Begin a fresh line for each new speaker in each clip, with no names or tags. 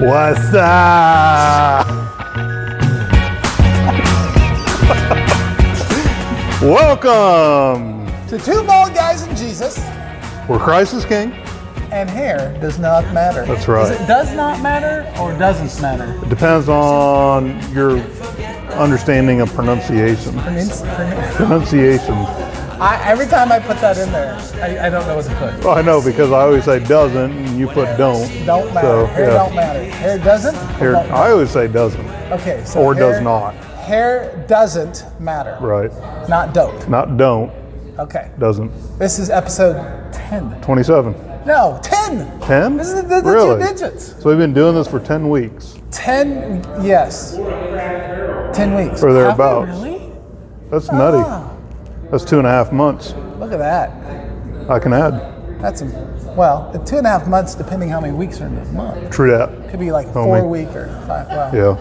What's up? Welcome
to Two Bald Guys and Jesus,
where Christ is King.
And hair does not matter.
That's right.
Is it does not matter or doesn't matter?
It depends on your understanding of pronunciation. Pronunciation.
Every time I put that in there, I don't know what to put.
Well, I know because I always say doesn't and you put don't.
Don't matter.
So,
hair don't matter. Hair doesn't?
Hair, I always say doesn't.
Okay. So
or
hair,
does not.
Hair doesn't matter.
Right.
Not don't.
Not don't.
Okay.
Doesn't.
This is episode 10.
27.
No, 10.
10?
This is the
really?
2 digits.
So we've been doing this for 10 weeks.
10, yes. 10 weeks.
Or thereabouts.
Really?
That's nutty. That's 2.5 months.
Look at that.
I can add.
That's 2.5 months, depending how many weeks are in the month.
True that.
Could be like a 4 week or 5. Well,
yeah.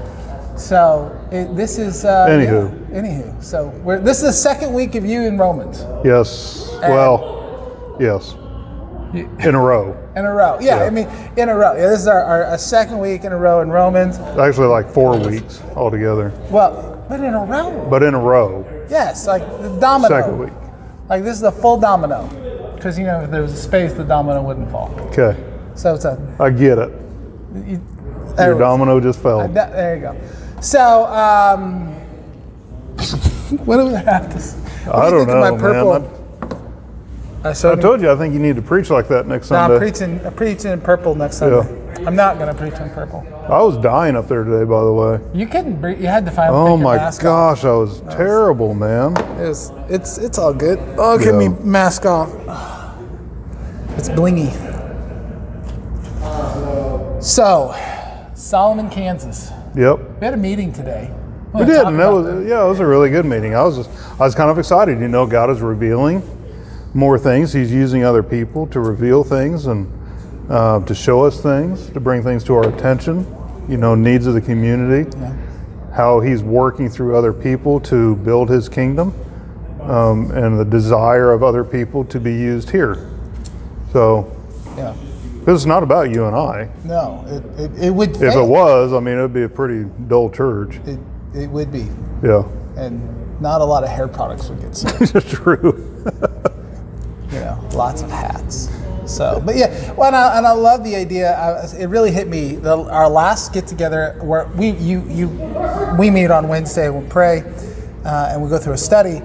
So this is.
Anywho.
Yeah, anywho. So this is the second week of you in Romans.
Yes. Well, yes. In a row.
In a row. Yeah, I mean, in a row. Yeah, this is our second week in a row in Romans.
Actually, like 4 weeks altogether.
Well, but in a row.
But in a row.
Yes, like the domino.
Second week.
Like this is a full domino. Because, if there was a space, the domino wouldn't fall.
Okay.
So it's a.
I get it. Your domino just fell.
There you go. So, what do we have to say?
I don't know,
my purple?
man. I told you I think you need to preach like that next Sunday.
I'm preaching in purple next Sunday.
Yeah.
I'm not going to preach in purple.
I was dying up there today, by the way.
You couldn't breathe. You had to finally
Oh
take your
my
mask
gosh,
off.
I was terrible, man.
It's all good. Oh, give me mask off. It's blingy. So, Solomon, Kansas.
Yep.
We had a meeting today.
We did, and it was a really good meeting. I was kind of excited. God is revealing more things. He's using other people to reveal things and to show us things, to bring things to our attention. Needs of the community. Yeah. How he's working through other people to build his kingdom, and the desire of other people to be used here. So,
yeah.
Because it's not about you and I.
No, it would fail.
If it was, it would be a pretty dull church.
It would be.
Yeah.
And not a lot of hair products would get sold.
True.
Lots of hats. So, but yeah, well, and I love the idea. It really hit me. Our last get together where we meet on Wednesday, we'll pray, and we go through a study.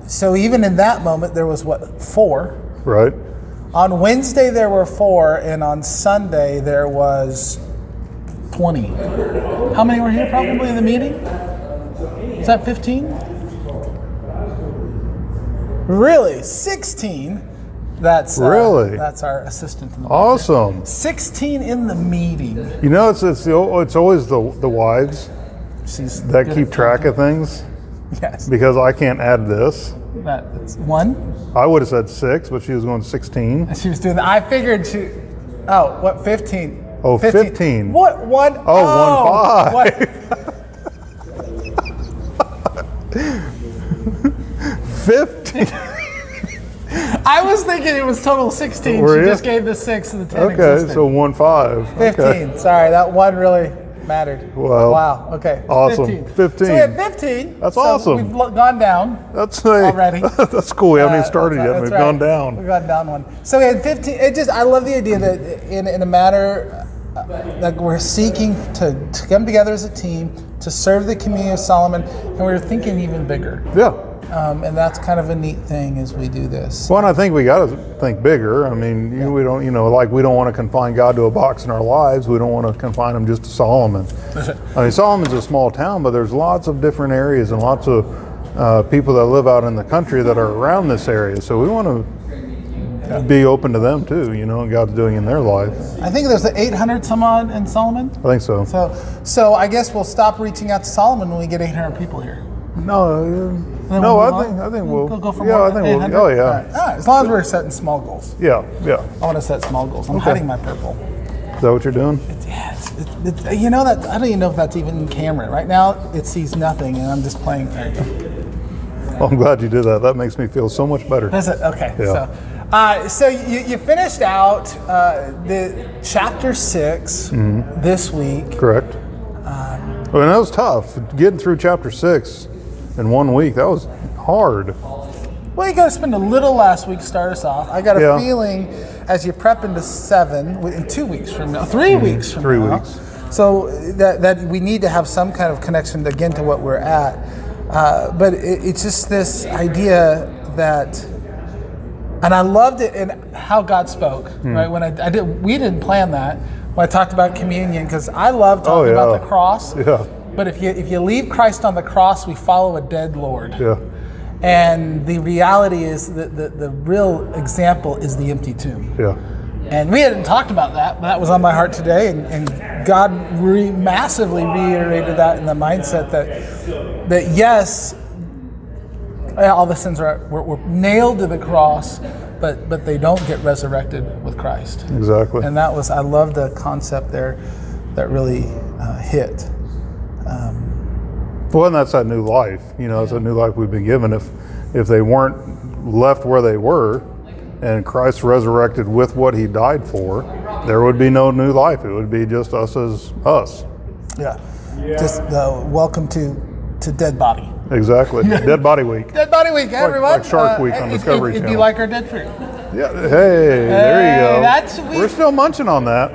So even in that moment, there was 4.
Right.
On Wednesday there were 4, and on Sunday there was 20. How many were here probably in the meeting? Is that 15? Really? 16? That's our assistant in the
awesome.
Market. 16 in the meeting.
It's always the wives that keep track of things.
Yes.
Because I can't add this.
That's 1.
I would have said 6, but she was going 16.
And she was doing that. I figured 15?
Oh, 15.
What? 1?
Oh, 1 5. 15.
I was thinking it was total 16.
Were
she
you?
Just gave the 6 and the 10
Okay,
existed.
so 1 5.
15.
Okay.
Sorry, that 1 really mattered.
Well,
wow. Okay.
Awesome. 15.
So we have 15.
That's
so
awesome.
We've gone down.
Already. That's cool. We haven't even started yet. We've gone down.
We've gone down 1. So we had 15. I love the idea that in a matter like we're seeking to come together as a team to serve the community of Solomon, and we're thinking even bigger.
Yeah.
And that's kind of a neat thing as we do this.
Well, and I think we got to think bigger. We don't, we don't want to confine God to a box in our lives. We don't want to confine him just to Solomon. Solomon's a small town, but there's lots of different areas and lots of people that live out in the country that are around this area. So we want to be open to them too, and God's doing in their life.
I think there's 800 some odd in Solomon.
I think so.
So I guess we'll stop reaching out to Solomon when we get 800 people here.
I think we'll
go for
more.
More.
I think we'll. Oh yeah.
All right. As long as we're setting small goals.
Yeah.
I want to set small goals. I'm hiding my purple.
Is that what you're doing?
That I don't even know if that's even in camera. Right now it sees nothing, and I'm just playing.
Well, I'm glad you did that. That makes me feel so much better.
Does it? Okay.
Yeah.
So So you finished out the chapter 6 this week.
Correct. Well, that was tough. Getting through chapter 6 in 1 week, that was hard.
Well, you got to spend a little last week to start us off. I got a
Yeah.
feeling as you prep into 7, in 2 weeks from now, 3 weeks from
3
now.
weeks.
So that we need to have some kind of connection again to what we're at. But it's just this idea that, and I loved it in how God spoke. Right when we didn't plan that. When I talked about communion, because I love talking about the cross.
Yeah.
But if you leave Christ on the cross, we follow a dead Lord.
Yeah.
And the reality is that the real example is the empty tomb.
Yeah.
And we hadn't talked about that, but that was on my heart today. And God massively reiterated that in the mindset that yes, all the sins were nailed to the cross, but they don't get resurrected with Christ.
Exactly.
And that was, I love the concept there that really hit.
Well, and that's that new life. It's a new life we've been given. If they weren't left where they were, and Christ resurrected with what He died for, there would be no new life. It would be just us as us.
Yeah. Just welcome to Dead Body.
Exactly. Dead Body Week.
Dead Body Week, everyone.
Like Shark Week on Discovery
It'd be
Channel.
like our dead fruit.
Yeah. Hey, there you go. We're still munching on that.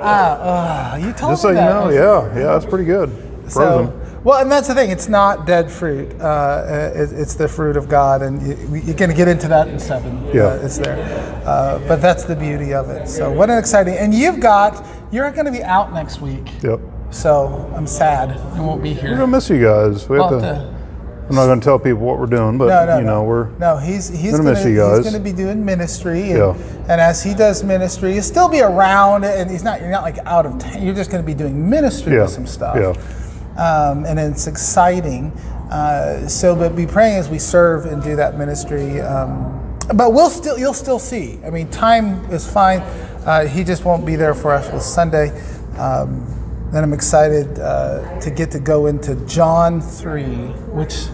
You told
Just
me
so you
that.
know, yeah, that's pretty good. Frozen.
Well, and that's the thing. It's not dead fruit. It's the fruit of God, and you're going to get into that in 7.
Yeah.
It's there. But that's the beauty of it. So what an exciting! And you're going to be out next week.
Yep.
So I'm sad I won't be here.
We're gonna miss you guys. We have
We'll
to.
have to-
I'm not gonna tell people what we're doing, but we're.
No, he's
gonna miss you guys.
He's going to be doing ministry, and,
Yeah.
and as he does ministry, he'll still be around, and you're not like out of town. You're just going to be doing ministry with some stuff.
Yeah.
And it's exciting. But be praying as we serve and do that ministry. But you'll still see. I mean, time is fine. He just won't be there for us with Sunday. Then I'm excited to get to go into John 3, which,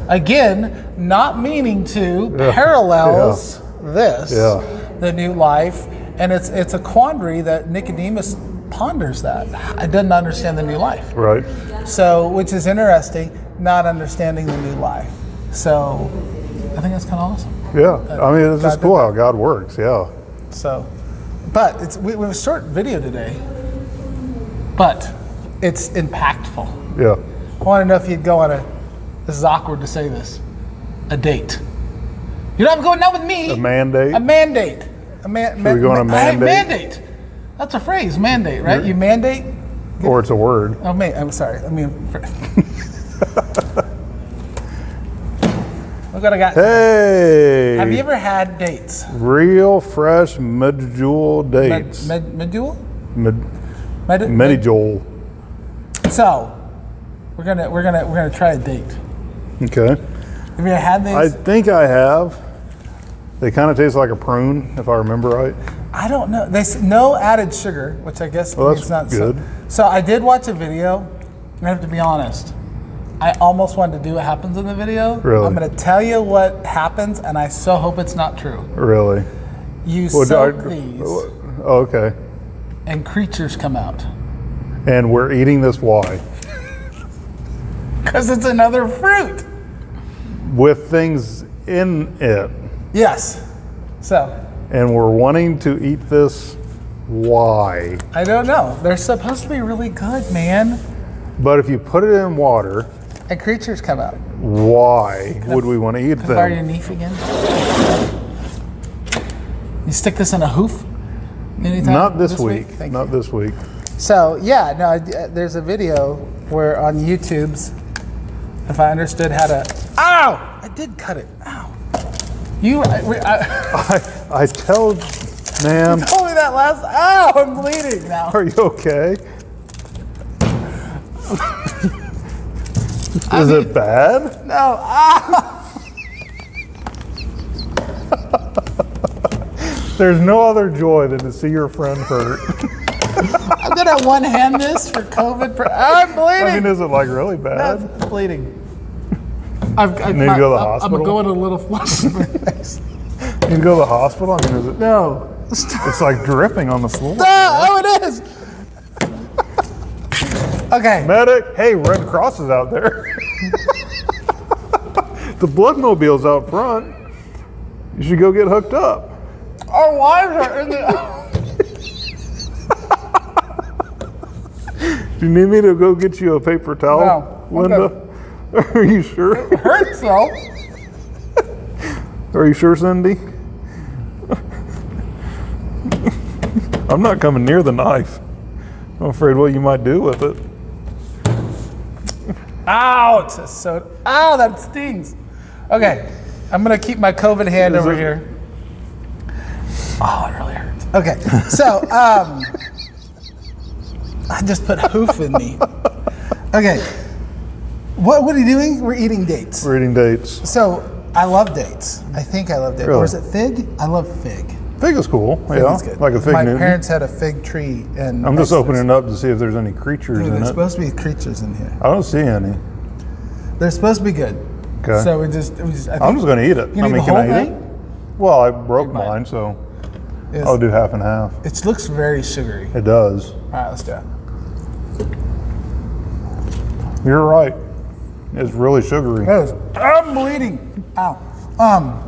again, not meaning to, parallels this, the new life. And it's a quandary that Nicodemus ponders that. I didn't understand the new life.
Right.
So, which is interesting, not understanding the new life. So, I think that's kind of awesome.
Yeah. I mean, it's just cool how God works. Yeah.
So, but we have a short video today, but it's impactful.
Yeah.
I want to know if you'd go on this is awkward to say this, a date. You're not going out with me.
A mandate.
A mandate.
Should we go on a mandate?
Mandate. That's a phrase, mandate, right? You mandate?
Or it's a word.
Oh, I'm sorry. Look what I got.
Hey.
Have you ever had dates?
Real fresh medjool dates.
Medjool?
Medjool.
So, we're gonna try a date.
Okay.
Have you ever had these?
I think I have. They kind of taste like a prune, if I remember right.
I don't know. They say no added sugar, which I guess
Well,
it's
that's
not
good.
So I did watch a video. I have to be honest. I almost wanted to do what happens in the video.
Really?
I'm going to tell you what happens, and I so hope it's not true.
Really?
You soak these,
Oh, okay.
and creatures come out.
And we're eating this why?
Because it's another fruit.
With things in it.
Yes. So,
And we're wanting to eat this why?
I don't know. They're supposed to be really good, man.
But if you put it in water,
And creatures come out.
why would we want to eat
Can I borrow your
them?
knife again? You stick this in a hoof? Anytime
Not this week.
Thank
Not
you.
this week.
So, yeah, no, there's a video where on YouTube's, if I understood how to, ow! I did cut it, ow.
I tell, ma'am,
Told me that last, ow, I'm bleeding now.
are you okay? Is it bad?
No, ow!
There's no other joy than to see your friend hurt.
I'm gonna one-hand this for COVID, I'm bleeding!
I mean, is it like really bad?
That's bleeding.
Need to go to the hospital?
I'm going a little flush in my face.
You go to the hospital? I mean, is it?
No.
It's like dripping on the floor.
Oh, it is. Okay.
Medic, hey, Red Cross is out there. The bloodmobile's out front. You should go get hooked up.
Our wives are in the.
Do you need me to go get you a paper towel,
No,
Linda? Are you sure?
It hurts though.
Are you sure, Cindy? I'm not coming near the knife. I'm afraid what you might do with it.
Ow! It's so. Ow! That stings. Okay, I'm gonna keep my COVID hand over here. Oh, it really hurts. Okay, so I just put hoof in me. Okay, what are you doing? We're eating dates.
We're eating dates.
So I love dates. I think I love dates.
Really?
Or is it fig? I love fig.
Fig is cool.
Fig
Yeah,
is good.
like a fig
My
Newton.
parents had a fig tree, and
I'm just opening it up to see if there's any creatures
Dude,
in
there's
it.
supposed to be creatures in here.
I don't see any.
They're supposed to be good.
Okay.
So we just. I think,
I'm just going to eat it.
You
I
need
mean,
the
can I
whole
eat
thing?
it? Well, I broke
mine.
mine, so
It's-
I'll do half and half.
It looks very sugary.
It does.
All right, let's do it.
You're right. It's really sugary.
I'm bleeding. Ow.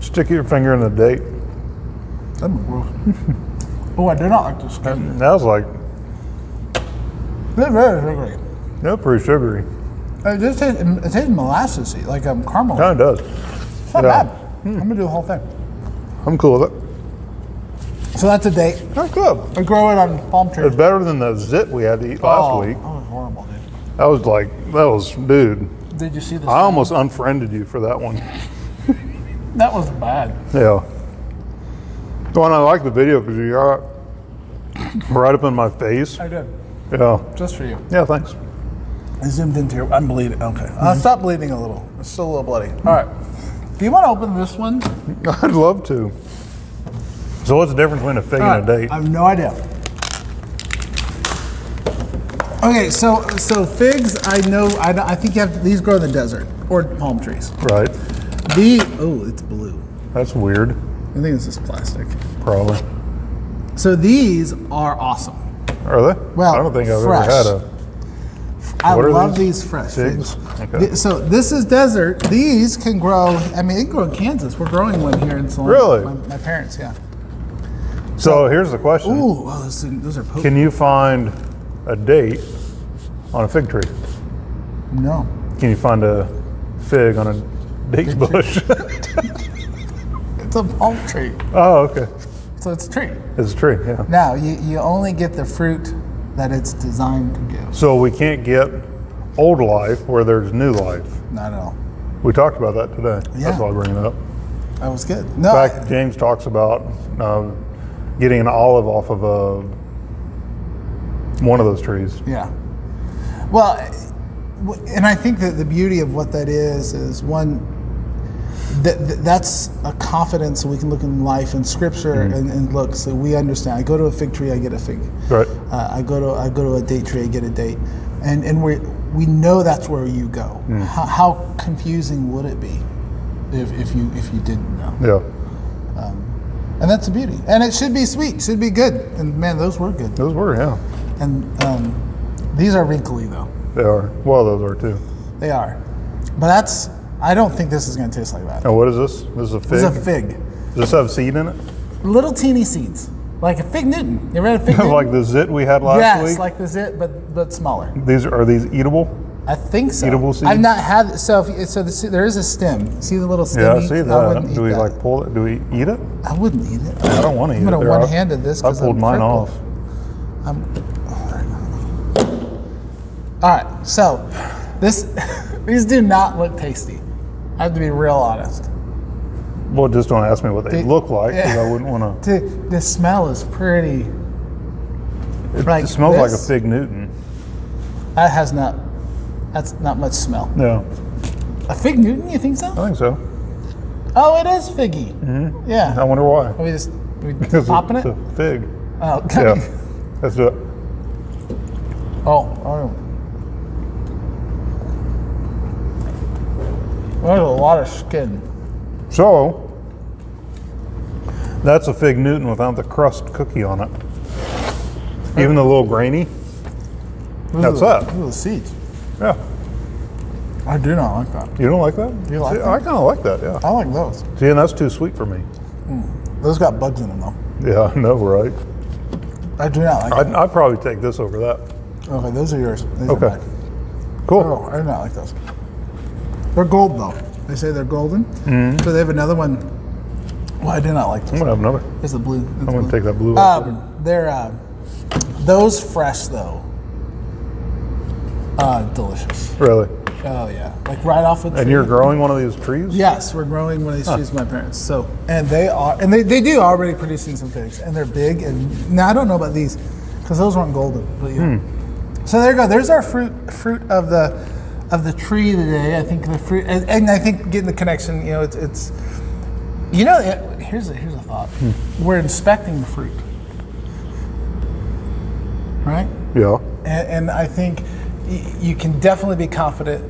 Stick your finger in the date.
That's gross. Oh, I do not like this skin.
That was like,
It's very sugary.
yeah, pretty sugary.
It just tastes molassesy, like caramel.
Kind of does.
It's not
Yeah.
bad. I'm gonna do the whole thing.
I'm cool with it.
So that's a date.
That's good.
I grow it on palm trees.
It's better than the zit we had to eat last week.
That was horrible, dude.
Dude.
Did you see this?
I almost unfriended you for that one.
That was bad.
Yeah. Well, and I like the video because you got right up in my face.
I did.
Yeah.
Just for you.
Yeah, thanks.
I zoomed into your. I'm bleeding. Okay. Stop bleeding a little. It's still a little bloody. All right. Do you want to open this one?
I'd love to. So what's the difference between a fig and a date?
I have no idea. Okay, so figs, I know. I think you have these grow in the desert or palm trees.
Right.
It's blue.
That's weird.
I think this is plastic.
Probably.
So these are awesome.
Are they?
Well,
I don't think I've
fresh.
ever had a.
I
What are
love
these?
these fresh
Figs?
figs.
Okay.
So this is desert. These can grow. I mean, they can grow in Kansas. We're growing one here in Salem.
Really?
My parents, yeah.
So here's the question.
Ooh, wow, those are potent.
Can you find a date on a fig tree?
No.
Can you find a fig on a date bush?
It's a palm tree.
Oh, okay.
So it's a tree.
It's a tree, yeah.
Now, you only get the fruit that it's designed to give.
So we can't get old life where there's new life.
Not at all.
We talked about that today.
Yeah.
That's why I bring it up.
That was good. No,
In fact, James talks about getting an olive off of one of those trees.
yeah. Well, and I think that the beauty of what that is one, that's a confidence so we can look in life and scripture and look, so we understand. I go to a fig tree, I get a fig.
Right.
I go to a date tree, I get a date, and we know that's where you go. How confusing would it be if you didn't know?
Yeah.
And that's the beauty. And it should be sweet, should be good. And man, those were good.
Those were, yeah.
And these are wrinkly though.
They are. Well, those are too.
They are. But I don't think this is going to taste like that.
Now, what is this? This is a fig?
This is a fig.
Does this have seed in it?
Little teeny seeds. Like a fig Newton. You ever had a fig Newton?
Like the zit we had last
yes,
week?
like the zit, but smaller.
Are these eatable?
I think so.
Eatable seeds?
I've not had, there is a stem. See the little stem?
Yeah, I see that.
wouldn't eat
Do we
that.
like pull it? Do we eat it?
I wouldn't eat it.
I don't want to eat
I'm
it.
going to
There,
one-handed this
I
because
pulled mine off.
All right, so these do not look tasty. I have to be real honest.
Well, just don't ask me what they look like because I wouldn't want to.
The smell is pretty.
It
like
smells like a
this.
fig Newton.
That's not much smell.
Yeah,
A fig Newton, you think so?
I think so.
Oh, it is figgy. Mm-hmm. Yeah.
I wonder why.
Are we just
Because
popping
it's
it?
a fig.
Oh, okay.
Yeah, let's do it.
Oh. There's a lot of skin.
So, That's a Fig Newton without the crust cookie on it. Even the little grainy. That's that.
Those are the seeds.
Yeah.
I do not like that.
You don't like that?
Do you like that?
I kind of like that, yeah.
I like those.
See, and that's too sweet for me.
Those got bugs in them though.
Yeah, I know, right?
I do not like them.
I'd probably take this over that.
Okay, those are yours. These are
Okay.
mine.
Cool.
Oh, I do not like those. They're gold though. They say they're golden. So they have another one. Well, I do not like
I'm
those.
gonna have another.
There's the blue.
I'm gonna take that blue one.
They're those fresh though. Delicious.
Really?
Oh yeah, like right off a tree.
And you're growing one of these trees?
Yes, we're growing one of these trees with my parents. So, and they do already producing some figs, and they're big. And now I don't know about these, because those weren't golden. But yeah. So there you go. There's our fruit of the tree today. I think the fruit, and I think getting the connection. You know, it's here's a thought. We're inspecting the fruit, right?
Yeah.
And I think you can definitely be confident.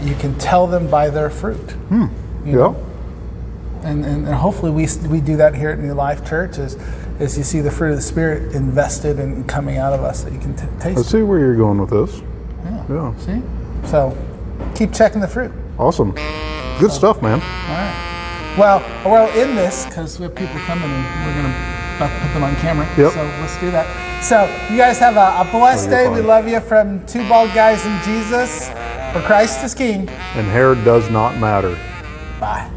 You can tell them by their fruit. You know? And hopefully we do that here at New Life Church as you see the fruit of the Spirit invested and coming out of us that you can taste.
Let's see where you're going with this. Yeah.
See? So keep checking the fruit.
Awesome. Good stuff, man.
All right. Well, we'll end this because we have people coming and we're going to about to put them on camera.
Yep.
So let's do that. So you guys have a blessed day.
fine.
We love you from Two Bald Guys and Jesus. For Christ is King.
And hair does not matter.
Bye.